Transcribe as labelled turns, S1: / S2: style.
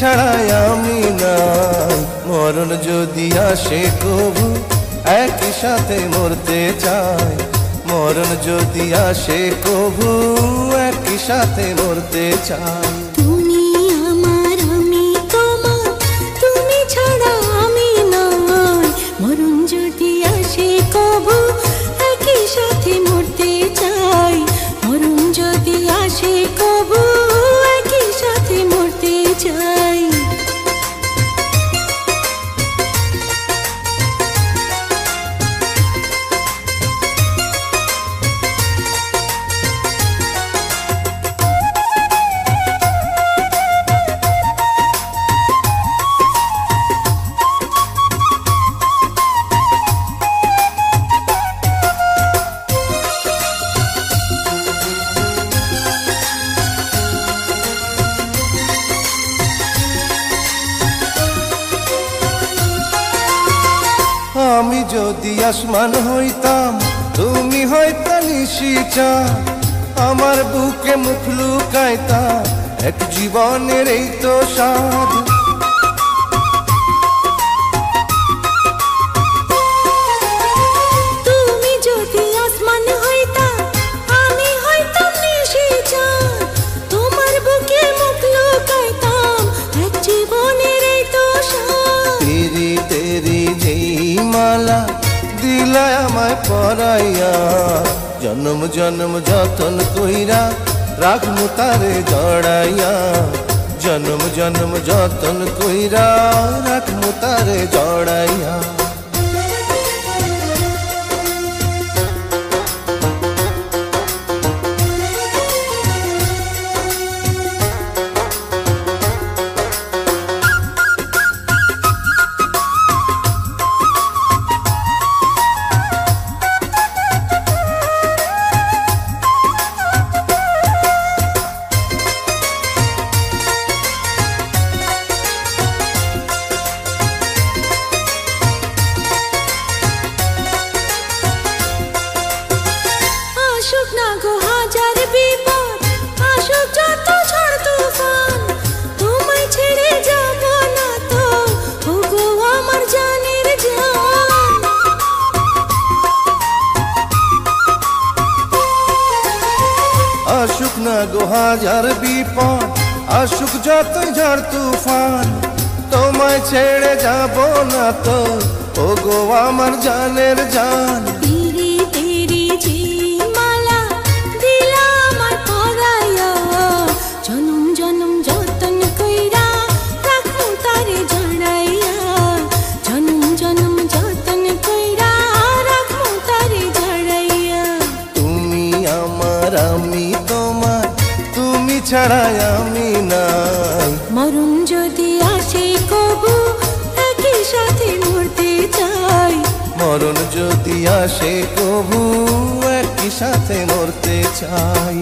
S1: ছাড়াই আমি নাই। মরণ যদি আসে কবু একই সাথে মরতে চাই। মরণ যদি আসে কবু একই সাথে মরতে চাই।
S2: তুমি আমার আমি তোমার, তুমি ছাড়া আমি নাই। মরণ যদি আসে কবু একই সাথে মরতে চাই। মরণ যদি আসে কবু একই সাথে মরতে চাই।
S1: আমি যদি আসমান হইতাম তুমি হইতা নিশিচা। আমার বুকে মুখ লুকাইতা এক জীবনের এই তো স্বাদ।
S2: তুমি যদি আসমান হইতা আমি হইতাম নিশিচাঁদ। তোমার বুকে মুখ লুকাইতাম এক জীবনের এই তো স্বাদ।
S1: তেরি তেরি যেই মালা দিলা আমায় পরাইয়া। জন্ম জন্ম যতন কইরা রাখমু তারে জড়াইয়া। জন্ম জন্ম যতন কইরা রাখমু তারে জড়াইয়া।
S2: আসুক না গো হাজার বিপদ, আসুক যত ঝড় তুফান, তোমায় ছেড়ে যাব না তো ওগো আমার জানের জান।
S1: আসুক না গো হাজার বিপদ, আসুক যত ঝড় তুফান, তোমায় ছেড়ে যাব না তো ও গো আমার জানের জান।
S2: তেরি তেরি যে মালা দিলা আমার পরাইয়া। জনম জনম যতন কইরা রাখমু তারে জড়াইয়া। জনম জনম যতন কইরা রাখমু তারে জড়াইয়া।
S1: তুমি আমার আমি তোমার, তুমি ছাড়াই আমি নাই।
S2: মরণ যদি আসে কবু একই সাথে মরতে চাই।
S1: মরণ যদি আসে কবু একই সাথে মরতে চাই।